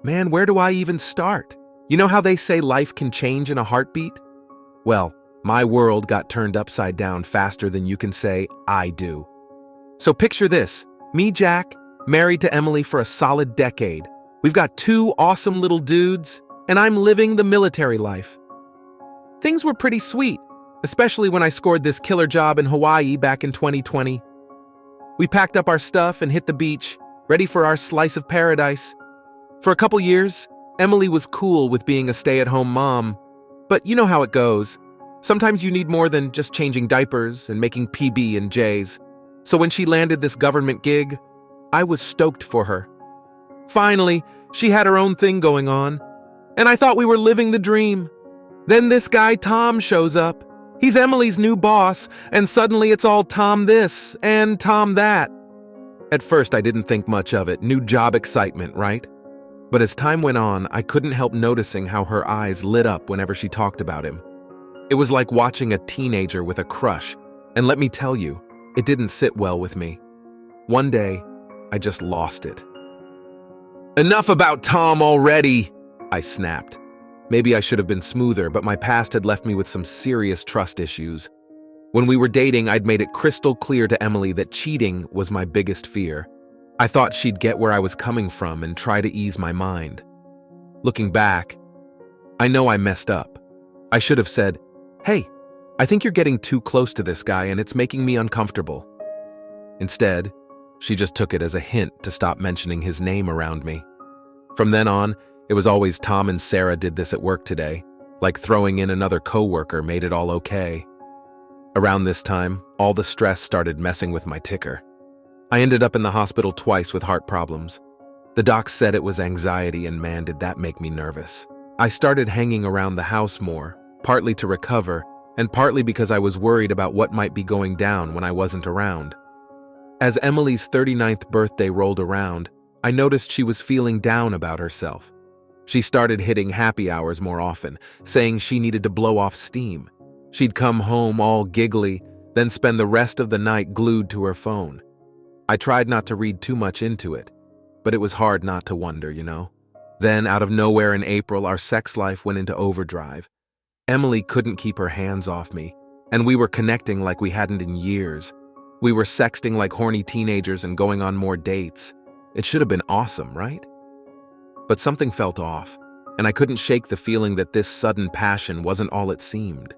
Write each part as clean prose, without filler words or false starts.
Man, where do I even start? You know how they say life can change in a heartbeat? Well, my world got turned upside down faster than you can say, I do. So picture this, me, Jack, married to Emily for a solid decade. We've got 2 awesome little dudes, and I'm living the military life. Things were pretty sweet, especially when I scored this killer job in Hawaii back in 2020. We packed up our stuff and hit the beach, ready for our slice of paradise. For a couple years, Emily was cool with being a stay-at-home mom, but you know how it goes. Sometimes you need more than just changing diapers and making PB and J's. So when she landed this government gig, I was stoked for her. Finally, she had her own thing going on, and I thought we were living the dream. Then this guy Tom shows up. He's Emily's new boss, and suddenly it's all Tom this and Tom that. At first, I didn't think much of it, new job excitement, right? But as time went on, I couldn't help noticing how her eyes lit up whenever she talked about him. It was like watching a teenager with a crush, and let me tell you, it didn't sit well with me. One day, I just lost it. Enough about Tom already, I snapped. Maybe I should have been smoother, but my past had left me with some serious trust issues. When we were dating, I'd made it crystal clear to Emily that cheating was my biggest fear. I thought she'd get where I was coming from and try to ease my mind. Looking back, I know I messed up. I should have said, "Hey, I think you're getting too close to this guy and it's making me uncomfortable." Instead, she just took it as a hint to stop mentioning his name around me. From then on, it was always Tom and Sarah did this at work today, like throwing in another coworker made it all okay. Around this time, all the stress started messing with my ticker. I ended up in the hospital twice with heart problems. The docs said it was anxiety, and man, did that make me nervous. I started hanging around the house more, partly to recover, and partly because I was worried about what might be going down when I wasn't around. As Emily's 39th birthday rolled around, I noticed she was feeling down about herself. She started hitting happy hours more often, saying she needed to blow off steam. She'd come home all giggly, then spend the rest of the night glued to her phone. I tried not to read too much into it, but it was hard not to wonder, you know? Then, out of nowhere in April, our sex life went into overdrive. Emily couldn't keep her hands off me, and we were connecting like we hadn't in years. We were sexting like horny teenagers and going on more dates. It should have been awesome, right? But something felt off, and I couldn't shake the feeling that this sudden passion wasn't all it seemed.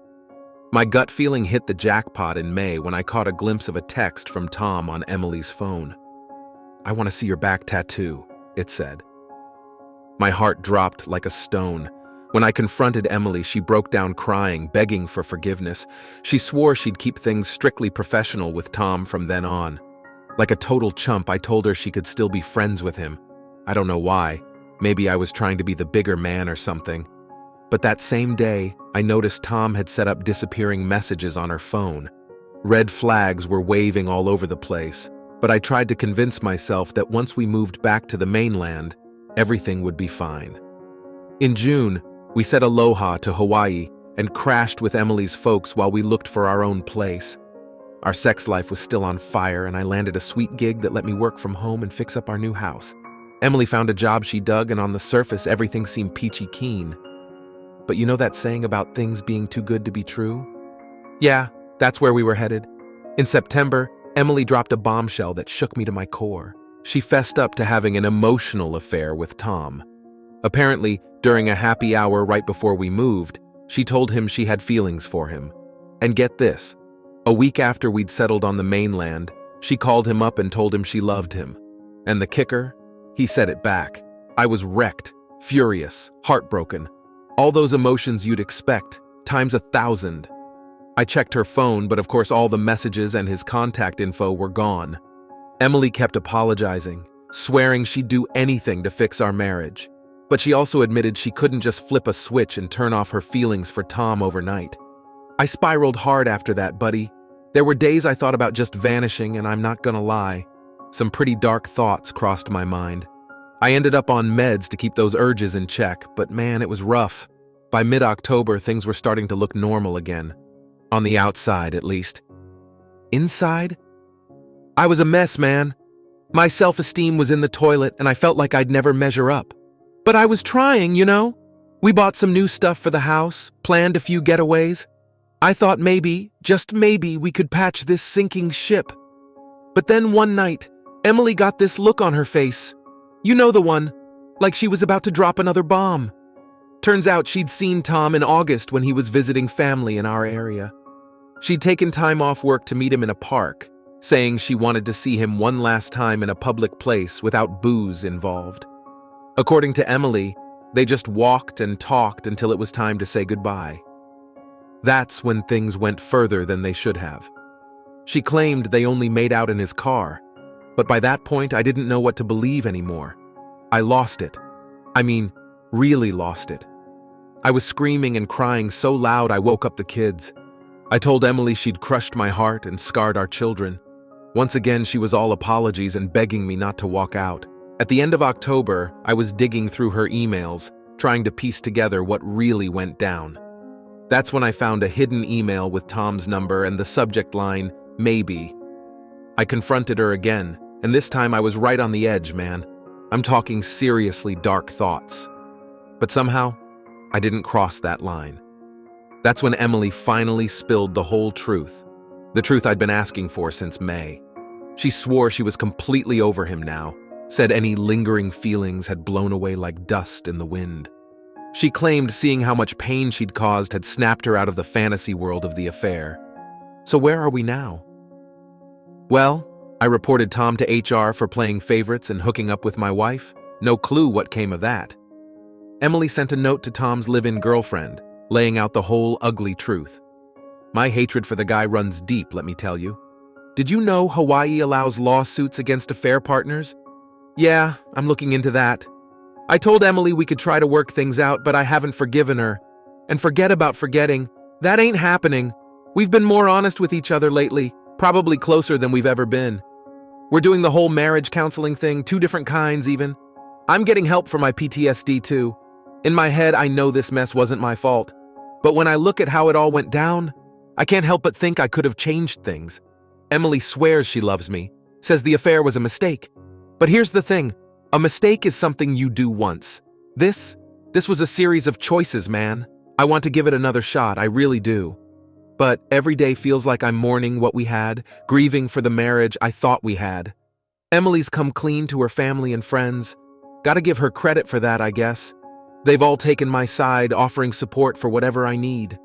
My gut feeling hit the jackpot in May when I caught a glimpse of a text from Tom on Emily's phone. "I want to see your back tattoo," it said. My heart dropped like a stone. When I confronted Emily, she broke down crying, begging for forgiveness. She swore she'd keep things strictly professional with Tom from then on. Like a total chump, I told her she could still be friends with him. I don't know why. Maybe I was trying to be the bigger man or something. But that same day, I noticed Tom had set up disappearing messages on her phone. Red flags were waving all over the place, but I tried to convince myself that once we moved back to the mainland, everything would be fine. In June, we said aloha to Hawaii and crashed with Emily's folks while we looked for our own place. Our sex life was still on fire, and I landed a sweet gig that let me work from home and fix up our new house. Emily found a job she dug, and on the surface, everything seemed peachy keen. But you know that saying about things being too good to be true? Yeah, that's where we were headed. In September, Emily dropped a bombshell that shook me to my core. She fessed up to having an emotional affair with Tom. Apparently, during a happy hour right before we moved, she told him she had feelings for him. And get this, a week after we'd settled on the mainland, she called him up and told him she loved him. And the kicker? He said it back. I was wrecked, furious, heartbroken. All those emotions you'd expect, times 1,000. I checked her phone, but of course all the messages and his contact info were gone. Emily kept apologizing, swearing she'd do anything to fix our marriage. But she also admitted she couldn't just flip a switch and turn off her feelings for Tom overnight. I spiraled hard after that, buddy. There were days I thought about just vanishing, and I'm not gonna lie. Some pretty dark thoughts crossed my mind. I ended up on meds to keep those urges in check, but man, it was rough. By mid-October, things were starting to look normal again. On the outside, at least. Inside? I was a mess, man. My self-esteem was in the toilet, and I felt like I'd never measure up. But I was trying, you know? We bought some new stuff for the house, planned a few getaways. I thought maybe, just maybe, we could patch this sinking ship. But then one night, Emily got this look on her face. You know the one, like she was about to drop another bomb. Turns out she'd seen Tom in August when he was visiting family in our area. She'd taken time off work to meet him in a park, saying she wanted to see him one last time in a public place without booze involved. According to Emily, they just walked and talked until it was time to say goodbye. That's when things went further than they should have. She claimed they only made out in his car, but by that point I didn't know what to believe anymore. I lost it. I mean, really lost it. I was screaming and crying so loud I woke up the kids. I told Emily she'd crushed my heart and scarred our children. Once again, she was all apologies and begging me not to walk out. At the end of October, I was digging through her emails, trying to piece together what really went down. That's when I found a hidden email with Tom's number and the subject line, maybe. I confronted her again, and this time I was right on the edge, man. I'm talking seriously dark thoughts. But somehow, I didn't cross that line. That's when Emily finally spilled the whole truth. The truth I'd been asking for since May. She swore she was completely over him now, said any lingering feelings had blown away like dust in the wind. She claimed seeing how much pain she'd caused had snapped her out of the fantasy world of the affair. So where are we now? Well, I reported Tom to HR for playing favorites and hooking up with my wife. No clue what came of that. Emily sent a note to Tom's live-in girlfriend, laying out the whole ugly truth. My hatred for the guy runs deep, let me tell you. Did you know Hawaii allows lawsuits against affair partners? Yeah, I'm looking into that. I told Emily we could try to work things out, but I haven't forgiven her. And forget about forgetting. That ain't happening. We've been more honest with each other lately, probably closer than we've ever been. We're doing the whole marriage counseling thing, 2 different kinds even. I'm getting help for my PTSD too. In my head, I know this mess wasn't my fault. But when I look at how it all went down, I can't help but think I could have changed things. Emily swears she loves me, says the affair was a mistake. But here's the thing. A mistake is something you do once. This was a series of choices, man. I want to give it another shot, I really do. But every day feels like I'm mourning what we had, grieving for the marriage I thought we had. Emily's come clean to her family and friends. Gotta give her credit for that, I guess. They've all taken my side, offering support for whatever I need.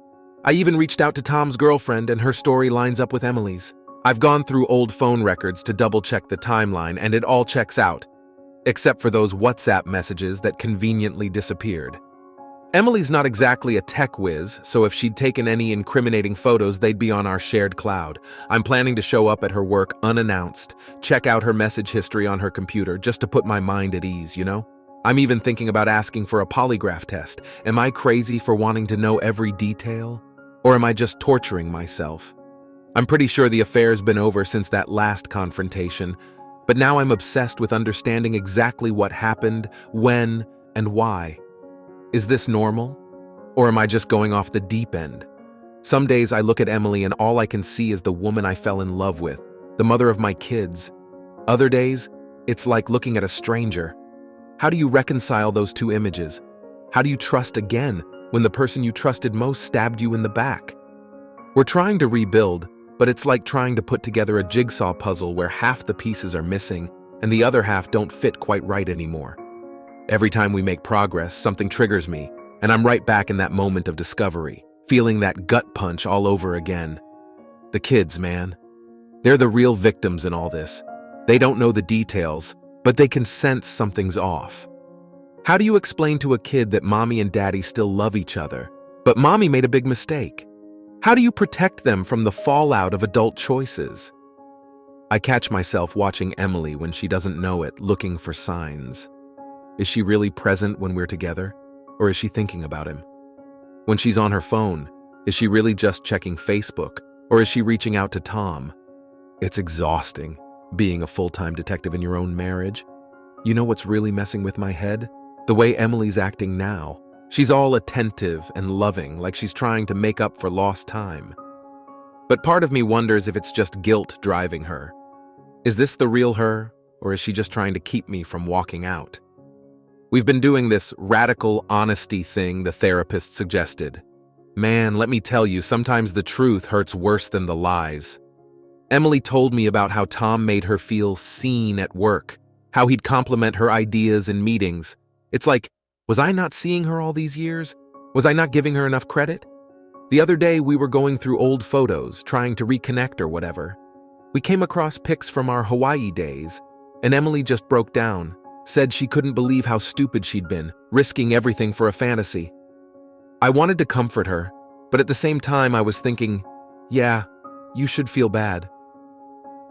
I even reached out to Tom's girlfriend, and her story lines up with Emily's. I've gone through old phone records to double-check the timeline, and it all checks out. Except for those WhatsApp messages that conveniently disappeared. Emily's not exactly a tech whiz, so if she'd taken any incriminating photos, they'd be on our shared cloud. I'm planning to show up at her work unannounced, check out her message history on her computer just to put my mind at ease, you know? I'm even thinking about asking for a polygraph test. Am I crazy for wanting to know every detail? Or am I just torturing myself? I'm pretty sure the affair's been over since that last confrontation, but now I'm obsessed with understanding exactly what happened, when, and why. Is this normal? Or am I just going off the deep end? Some days I look at Emily and all I can see is the woman I fell in love with, the mother of my kids. Other days, it's like looking at a stranger. How do you reconcile those 2 images? How do you trust again when the person you trusted most stabbed you in the back? We're trying to rebuild, but it's like trying to put together a jigsaw puzzle where half the pieces are missing and the other half don't fit quite right anymore. Every time we make progress, something triggers me, and I'm right back in that moment of discovery, feeling that gut punch all over again. The kids, man. They're the real victims in all this. They don't know the details, but they can sense something's off. How do you explain to a kid that mommy and daddy still love each other, but mommy made a big mistake? How do you protect them from the fallout of adult choices? I catch myself watching Emily when she doesn't know it, looking for signs. Is she really present when we're together, or is she thinking about him? When she's on her phone, is she really just checking Facebook, or is she reaching out to Tom? It's exhausting, being a full-time detective in your own marriage. You know what's really messing with my head? The way Emily's acting now. She's all attentive and loving, like she's trying to make up for lost time. But part of me wonders if it's just guilt driving her. Is this the real her, or is she just trying to keep me from walking out? We've been doing this radical honesty thing the therapist suggested. Man, let me tell you, sometimes the truth hurts worse than the lies. Emily told me about how Tom made her feel seen at work, how he'd compliment her ideas in meetings. It's like, was I not seeing her all these years? Was I not giving her enough credit? The other day we were going through old photos, trying to reconnect or whatever. We came across pics from our Hawaii days, and Emily just broke down, said she couldn't believe how stupid she'd been, risking everything for a fantasy. I wanted to comfort her, but at the same time I was thinking, yeah, you should feel bad.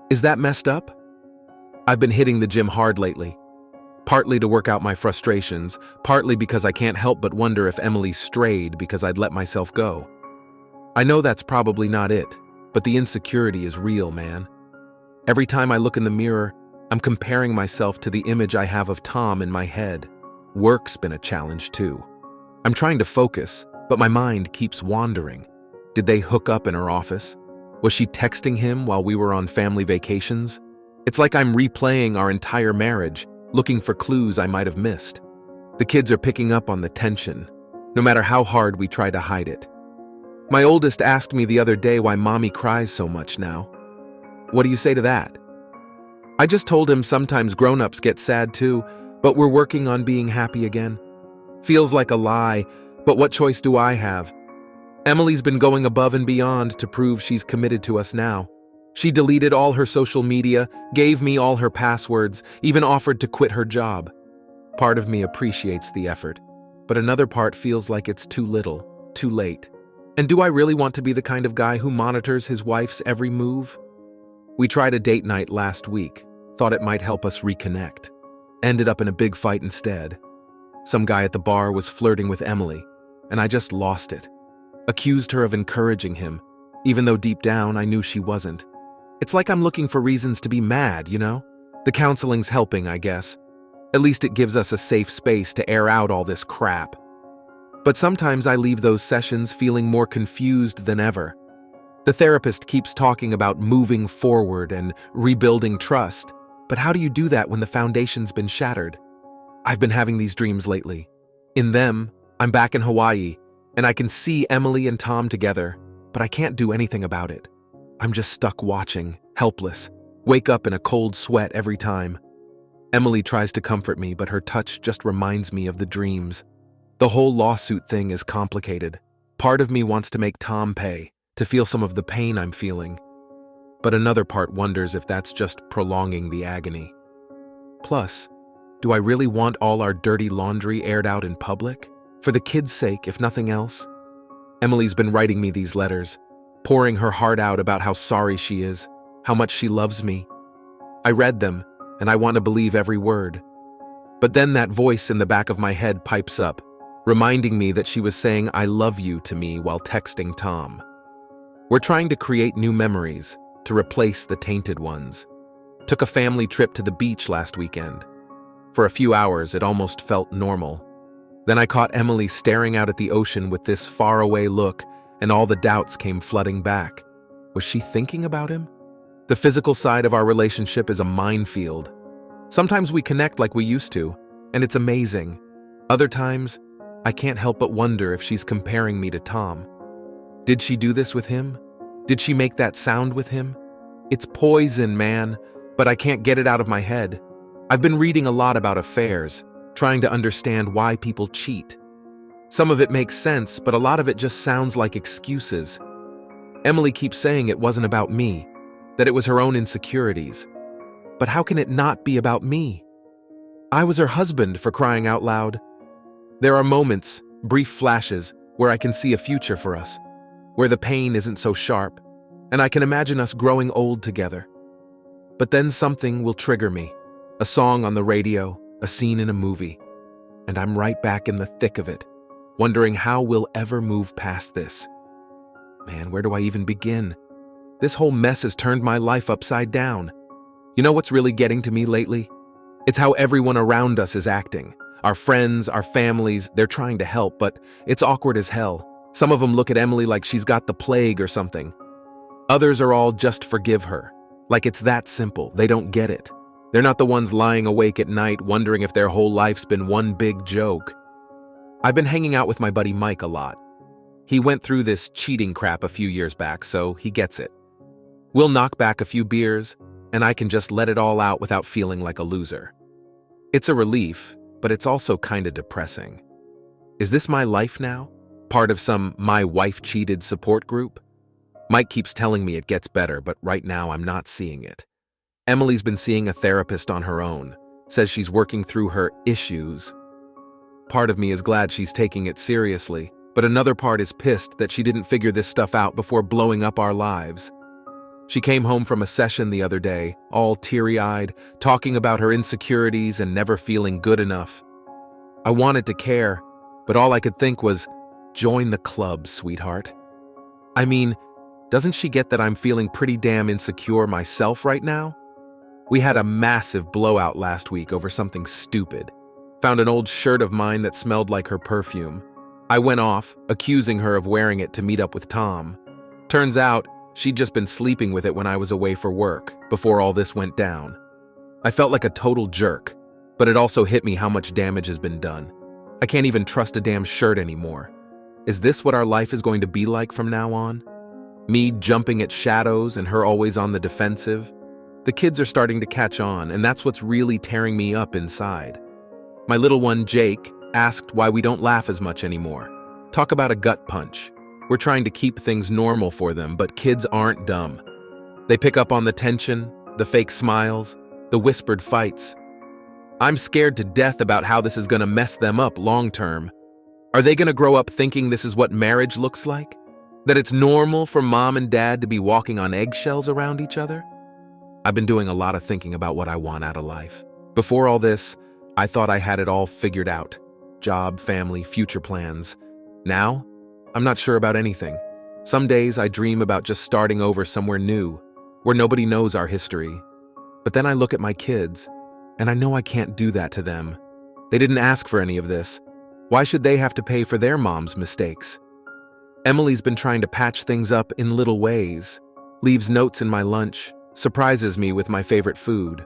Is that messed up? I've been hitting the gym hard lately, partly to work out my frustrations, partly because I can't help but wonder if Emily strayed because I'd let myself go. I know that's probably not it, but the insecurity is real, man. Every time I look in the mirror, I'm comparing myself to the image I have of Tom in my head. Work's been a challenge too. I'm trying to focus, but my mind keeps wandering. Did they hook up in her office? Was she texting him while we were on family vacations? It's like I'm replaying our entire marriage, looking for clues I might have missed. The kids are picking up on the tension, no matter how hard we try to hide it. My oldest asked me the other day why mommy cries so much now. What do you say to that? I just told him sometimes grown-ups get sad too, but we're working on being happy again. Feels like a lie, but what choice do I have? Emily's been going above and beyond to prove she's committed to us now. She deleted all her social media, gave me all her passwords, even offered to quit her job. Part of me appreciates the effort, but another part feels like it's too little, too late. And do I really want to be the kind of guy who monitors his wife's every move? We tried a date night last week, thought it might help us reconnect. Ended up in a big fight instead. Some guy at the bar was flirting with Emily, and I just lost it. Accused her of encouraging him, even though deep down I knew she wasn't. It's like I'm looking for reasons to be mad, you know? The counseling's helping, I guess. At least it gives us a safe space to air out all this crap. But sometimes I leave those sessions feeling more confused than ever. The therapist keeps talking about moving forward and rebuilding trust, but how do you do that when the foundation's been shattered? I've been having these dreams lately. In them, I'm back in Hawaii, and I can see Emily and Tom together, but I can't do anything about it. I'm just stuck watching, helpless, wake up in a cold sweat every time. Emily tries to comfort me, but her touch just reminds me of the dreams. The whole lawsuit thing is complicated. Part of me wants to make Tom pay, to feel some of the pain I'm feeling. But another part wonders if that's just prolonging the agony. Plus, do I really want all our dirty laundry aired out in public? For the kids' sake, if nothing else? Emily's been writing me these letters, pouring her heart out about how sorry she is, how much she loves me. I read them, and I want to believe every word. But then that voice in the back of my head pipes up, reminding me that she was saying I love you to me while texting Tom. We're trying to create new memories, to replace the tainted ones. Took a family trip to the beach last weekend. For a few hours, it almost felt normal. Then I caught Emily staring out at the ocean with this faraway look, and all the doubts came flooding back. Was she thinking about him? The physical side of our relationship is a minefield. Sometimes we connect like we used to, and it's amazing. Other times, I can't help but wonder if she's comparing me to Tom. Did she do this with him? Did she make that sound with him? It's poison, man, but I can't get it out of my head. I've been reading a lot about affairs, trying to understand why people cheat. Some of it makes sense, but a lot of it just sounds like excuses. Emily keeps saying it wasn't about me, that it was her own insecurities. But how can it not be about me? I was her husband, for crying out loud. There are moments, brief flashes, where I can see a future for us, where the pain isn't so sharp, and I can imagine us growing old together. But then something will trigger me, a song on the radio, a scene in a movie, and I'm right back in the thick of it, wondering how we'll ever move past this. Man, where do I even begin? This whole mess has turned my life upside down. You know what's really getting to me lately? It's how everyone around us is acting. Our friends, our families, they're trying to help, but it's awkward as hell. Some of them look at Emily like she's got the plague or something. Others are all just forgive her. Like it's that simple. They don't get it. They're not the ones lying awake at night wondering if their whole life's been one big joke. I've been hanging out with my buddy Mike a lot. He went through this cheating crap a few years back, so he gets it. We'll knock back a few beers, and I can just let it all out without feeling like a loser. It's a relief, but it's also kinda depressing. Is this my life now? Part of some "my wife cheated" support group? Mike keeps telling me it gets better, but right now I'm not seeing it. Emily's been seeing a therapist on her own, says she's working through her issues. Part of me is glad she's taking it seriously, but another part is pissed that she didn't figure this stuff out before blowing up our lives. She came home from a session the other day, all teary-eyed, talking about her insecurities and never feeling good enough. I wanted to care, but all I could think was, join the club, sweetheart. I mean, doesn't she get that I'm feeling pretty damn insecure myself right now? We had a massive blowout last week over something stupid. Found an old shirt of mine that smelled like her perfume. I went off, accusing her of wearing it to meet up with Tom. Turns out, she'd just been sleeping with it when I was away for work, before all this went down. I felt like a total jerk, but it also hit me how much damage has been done. I can't even trust a damn shirt anymore. Is this what our life is going to be like from now on? Me jumping at shadows and her always on the defensive? The kids are starting to catch on, and that's what's really tearing me up inside. My little one, Jake, asked why we don't laugh as much anymore. Talk about a gut punch. We're trying to keep things normal for them, but kids aren't dumb. They pick up on the tension, the fake smiles, the whispered fights. I'm scared to death about how this is going to mess them up long term. Are they going to grow up thinking this is what marriage looks like? That it's normal for mom and dad to be walking on eggshells around each other? I've been doing a lot of thinking about what I want out of life. Before all this, I thought I had it all figured out. Job, family, future plans. Now, I'm not sure about anything. Some days I dream about just starting over somewhere new, where nobody knows our history. But then I look at my kids, and I know I can't do that to them. They didn't ask for any of this. Why should they have to pay for their mom's mistakes? Emily's been trying to patch things up in little ways, leaves notes in my lunch, surprises me with my favorite food.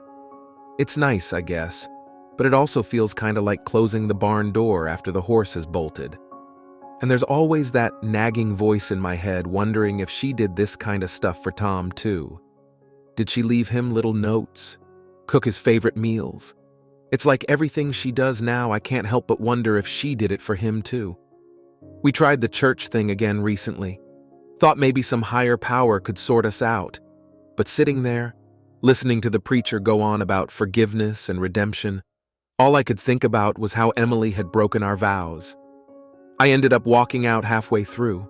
It's nice, I guess, but it also feels kinda like closing the barn door after the horse has bolted. And there's always that nagging voice in my head wondering if she did this kind of stuff for Tom too. Did she leave him little notes? Cook his favorite meals? It's like everything she does now, I can't help but wonder if she did it for him too. We tried the church thing again recently. Thought maybe some higher power could sort us out. But sitting there, listening to the preacher go on about forgiveness and redemption, all I could think about was how Emily had broken our vows. I ended up walking out halfway through.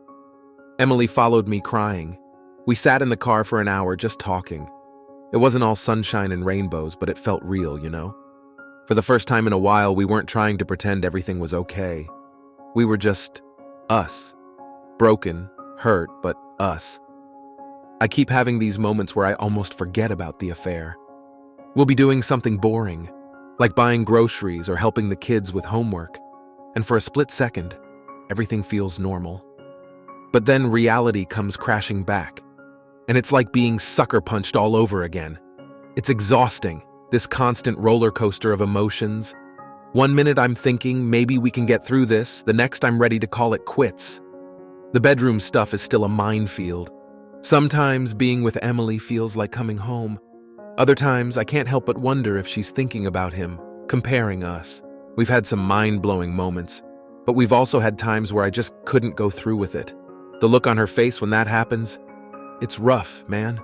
Emily followed me crying. We sat in the car for an hour just talking. It wasn't all sunshine and rainbows, but it felt real, you know? For the first time in a while, we weren't trying to pretend everything was okay. We were just us. Broken, hurt, but us. I keep having these moments where I almost forget about the affair. We'll be doing something boring, like buying groceries or helping the kids with homework. And for a split second, everything feels normal. But then reality comes crashing back. And it's like being sucker punched all over again. It's exhausting, this constant roller coaster of emotions. One minute I'm thinking maybe we can get through this, the next I'm ready to call it quits. The bedroom stuff is still a minefield. Sometimes being with Emily feels like coming home. Other times I can't help but wonder if she's thinking about him, comparing us. We've had some mind-blowing moments, but we've also had times where I just couldn't go through with it. The look on her face when that happens, it's rough, man.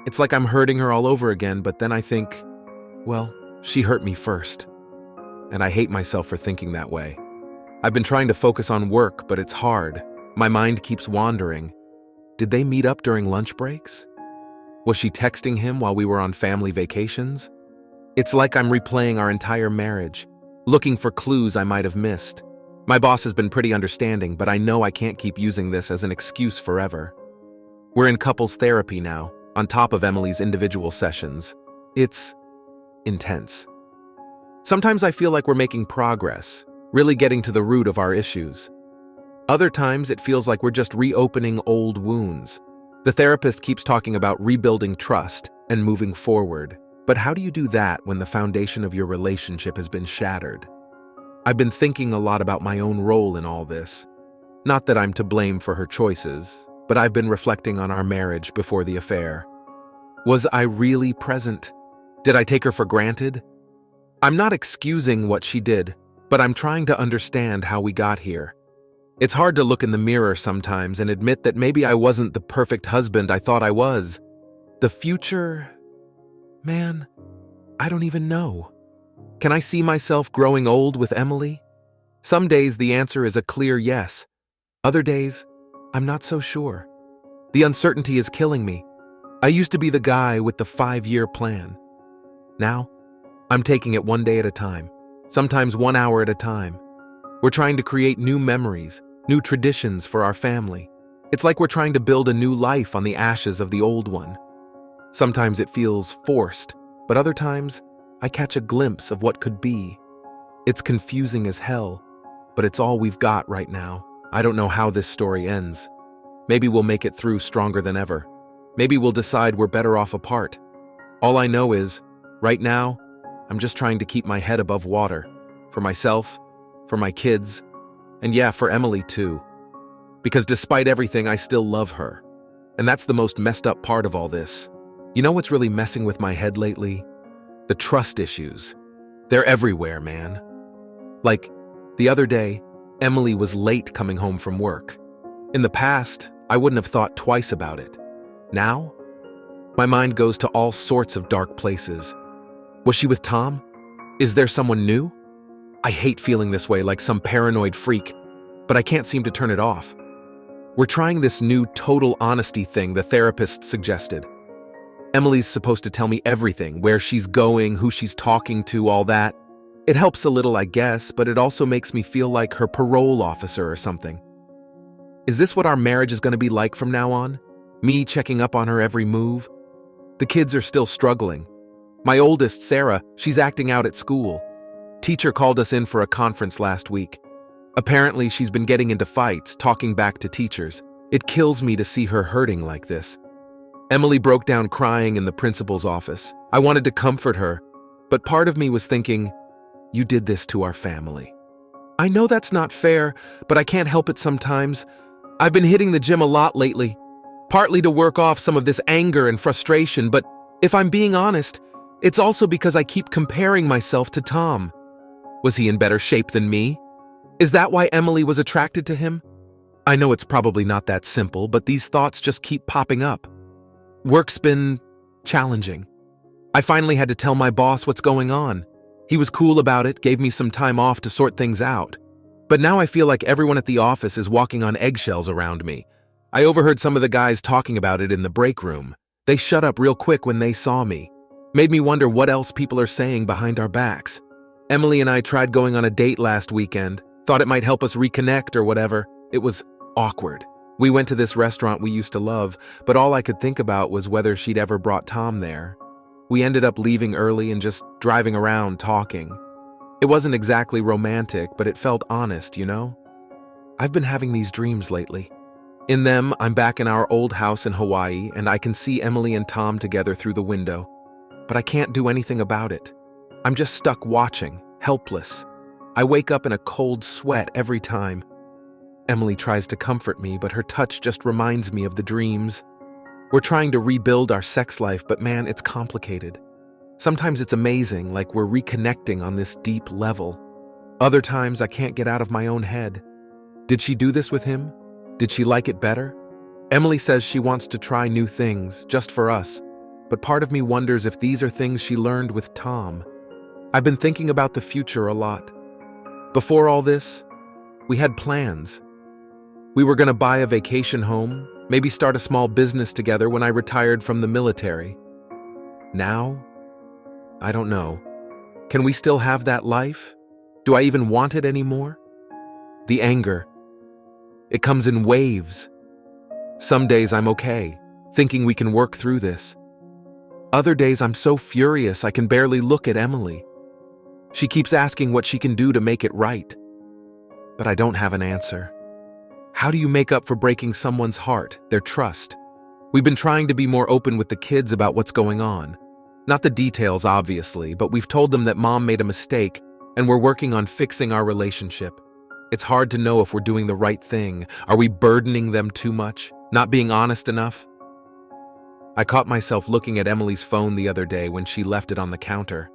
It's like I'm hurting her all over again, but then I think, well, she hurt me first. And I hate myself for thinking that way. I've been trying to focus on work, but it's hard. My mind keeps wandering. Did they meet up during lunch breaks? Was she texting him while we were on family vacations? It's like I'm replaying our entire marriage, looking for clues I might have missed. My boss has been pretty understanding, but I know I can't keep using this as an excuse forever. We're in couples therapy now, on top of Emily's individual sessions. It's intense. Sometimes I feel like we're making progress, really getting to the root of our issues. Other times it feels like we're just reopening old wounds. The therapist keeps talking about rebuilding trust and moving forward, But how do you do that when the foundation of your relationship has been shattered? I've been thinking a lot about my own role in all this. Not that I'm to blame for her choices, but I've been reflecting on our marriage before the affair. Was I really present? Did I take her for granted? I'm not excusing what she did, but I'm trying to understand how we got here. It's hard to look in the mirror sometimes and admit that maybe I wasn't the perfect husband I thought I was. The future? Man, I don't even know. Can I see myself growing old with Emily? Some days the answer is a clear yes. Other days, I'm not so sure. The uncertainty is killing me. I used to be the guy with the 5-year plan. Now, I'm taking it one day at a time, sometimes 1 hour at a time. We're trying to create new memories, new traditions for our family. It's like we're trying to build a new life on the ashes of the old one. Sometimes it feels forced, but other times, I catch a glimpse of what could be. It's confusing as hell, but it's all we've got right now. I don't know how this story ends. Maybe we'll make it through stronger than ever. Maybe we'll decide we're better off apart. All I know is, right now, I'm just trying to keep my head above water. For myself, for my kids, and yeah, for Emily too. Because despite everything, I still love her. And that's the most messed up part of all this. You know what's really messing with my head lately? The trust issues. They're everywhere, man. Like, the other day, Emily was late coming home from work. In the past, I wouldn't have thought twice about it. Now, my mind goes to all sorts of dark places. Was she with Tom? Is there someone new? I hate feeling this way like some paranoid freak, but I can't seem to turn it off. We're trying this new total honesty thing the therapist suggested. Emily's supposed to tell me everything, where she's going, who she's talking to, all that. It helps a little, I guess, but it also makes me feel like her parole officer or something. Is this what our marriage is going to be like from now on? Me checking up on her every move? The kids are still struggling. My oldest, Sarah, she's acting out at school. Teacher called us in for a conference last week. Apparently, she's been getting into fights, talking back to teachers. It kills me to see her hurting like this. Emily broke down crying in the principal's office. I wanted to comfort her, but part of me was thinking, you did this to our family. I know that's not fair, but I can't help it sometimes. I've been hitting the gym a lot lately, partly to work off some of this anger and frustration, but if I'm being honest, it's also because I keep comparing myself to Tom. Was he in better shape than me? Is that why Emily was attracted to him? I know it's probably not that simple, but these thoughts just keep popping up. Work's been challenging. I finally had to tell my boss what's going on. He was cool about it, gave me some time off to sort things out. But now I feel like everyone at the office is walking on eggshells around me. I overheard some of the guys talking about it in the break room. They shut up real quick when they saw me. Made me wonder what else people are saying behind our backs. Emily and I tried going on a date last weekend, thought it might help us reconnect or whatever. It was awkward. We went to this restaurant we used to love, but all I could think about was whether she'd ever brought Tom there. We ended up leaving early and just driving around talking. It wasn't exactly romantic, but it felt honest, you know? I've been having these dreams lately. In them, I'm back in our old house in Hawaii, and I can see Emily and Tom together through the window. But I can't do anything about it. I'm just stuck watching, helpless. I wake up in a cold sweat every time. Emily tries to comfort me, but her touch just reminds me of the dreams. We're trying to rebuild our sex life, but man, it's complicated. Sometimes it's amazing, like we're reconnecting on this deep level. Other times I can't get out of my own head. Did she do this with him? Did she like it better? Emily says she wants to try new things, just for us. But part of me wonders if these are things she learned with Tom. I've been thinking about the future a lot. Before all this, we had plans. We were going to buy a vacation home, maybe start a small business together when I retired from the military. Now, I don't know. Can we still have that life? Do I even want it anymore? The anger. It comes in waves. Some days I'm okay, thinking we can work through this. Other days I'm so furious I can barely look at Emily. She keeps asking what she can do to make it right. But I don't have an answer. How do you make up for breaking someone's heart, their trust? We've been trying to be more open with the kids about what's going on. Not the details, obviously, but we've told them that mom made a mistake and we're working on fixing our relationship. It's hard to know if we're doing the right thing. Are we burdening them too much? Not being honest enough? I caught myself looking at Emily's phone the other day when she left it on the counter.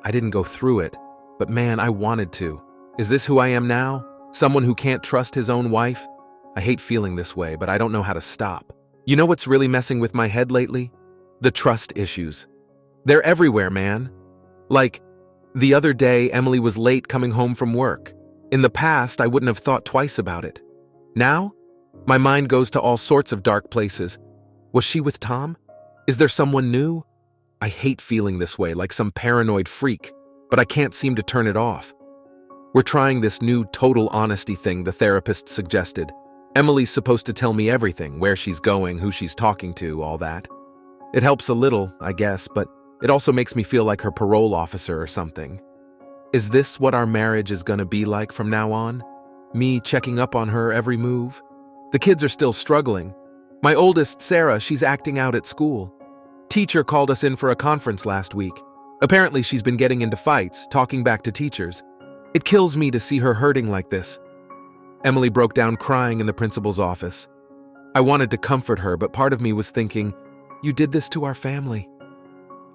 I didn't go through it, but man, I wanted to. Is this who I am now? Someone who can't trust his own wife? I hate feeling this way, but I don't know how to stop. You know what's really messing with my head lately? The trust issues. They're everywhere, man. Like, the other day, Emily was late coming home from work. In the past, I wouldn't have thought twice about it. Now, my mind goes to all sorts of dark places. Was she with Tom? Is there someone new? I hate feeling this way, like some paranoid freak, but I can't seem to turn it off. We're trying this new total honesty thing the therapist suggested. Emily's supposed to tell me everything, where she's going, who she's talking to, all that. It helps a little, I guess, but it also makes me feel like her parole officer or something. Is this what our marriage is gonna be like from now on? Me checking up on her every move? The kids are still struggling. My oldest, Sarah, she's acting out at school. Teacher called us in for a conference last week. Apparently she's been getting into fights, talking back to teachers. It kills me to see her hurting like this. Emily broke down crying in the principal's office. I wanted to comfort her, but part of me was thinking, you did this to our family.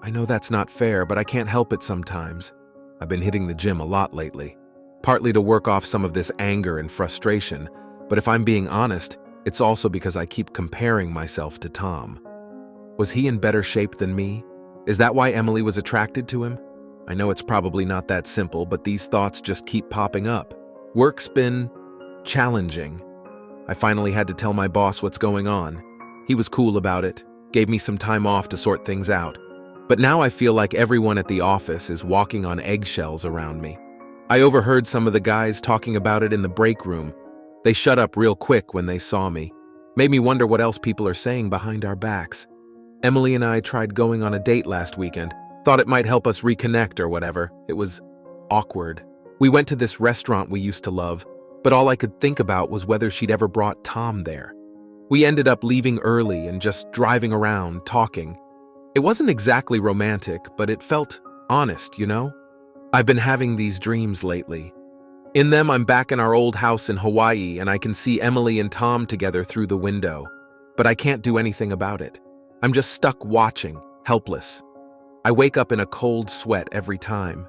I know that's not fair, but I can't help it sometimes. I've been hitting the gym a lot lately, partly to work off some of this anger and frustration, but if I'm being honest, it's also because I keep comparing myself to Tom. Was he in better shape than me? Is that why Emily was attracted to him? I know it's probably not that simple, but these thoughts just keep popping up. Work's been challenging. I finally had to tell my boss what's going on. He was cool about it, gave me some time off to sort things out. But now I feel like everyone at the office is walking on eggshells around me. I overheard some of the guys talking about it in the break room. They shut up real quick when they saw me. Made me wonder what else people are saying behind our backs. Emily and I tried going on a date last weekend. Thought it might help us reconnect or whatever. It was awkward. We went to this restaurant we used to love, but all I could think about was whether she'd ever brought Tom there. We ended up leaving early and just driving around, talking. It wasn't exactly romantic, but it felt honest, you know? I've been having these dreams lately. In them, I'm back in our old house in Hawaii, and I can see Emily and Tom together through the window. But I can't do anything about it. I'm just stuck watching, helpless. I wake up in a cold sweat every time.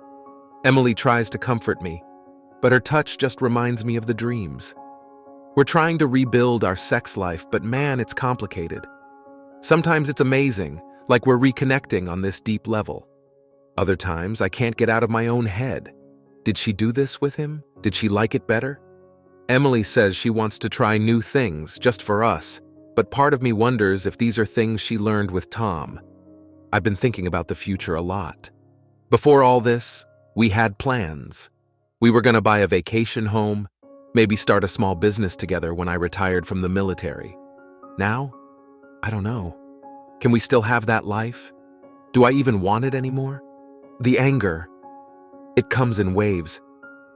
Emily tries to comfort me, but her touch just reminds me of the dreams. We're trying to rebuild our sex life, but man, it's complicated. Sometimes it's amazing, like we're reconnecting on this deep level. Other times, I can't get out of my own head. Did she do this with him? Did she like it better? Emily says she wants to try new things just for us, but part of me wonders if these are things she learned with Tom. I've been thinking about the future a lot. Before all this, we had plans. We were going to buy a vacation home, maybe start a small business together when I retired from the military. Now, I don't know. Can we still have that life? Do I even want it anymore? The anger, it comes in waves.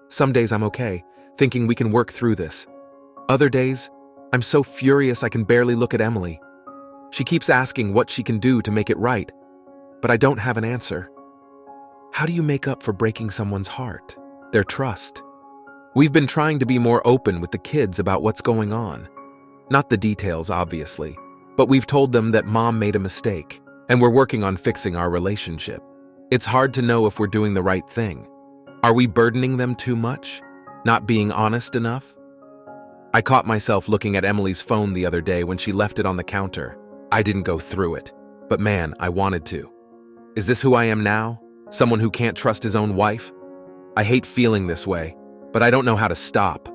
Some days I'm okay, thinking we can work through this. Other days, I'm so furious I can barely look at Emily. She keeps asking what she can do to make it right, but I don't have an answer. How do you make up for breaking someone's heart, their trust? We've been trying to be more open with the kids about what's going on. Not the details, obviously, but we've told them that mom made a mistake, and we're working on fixing our relationship. It's hard to know if we're doing the right thing. Are we burdening them too much? Not being honest enough? I caught myself looking at Emily's phone the other day when she left it on the counter. I didn't go through it, but man, I wanted to. Is this who I am now? Someone who can't trust his own wife? I hate feeling this way, but I don't know how to stop.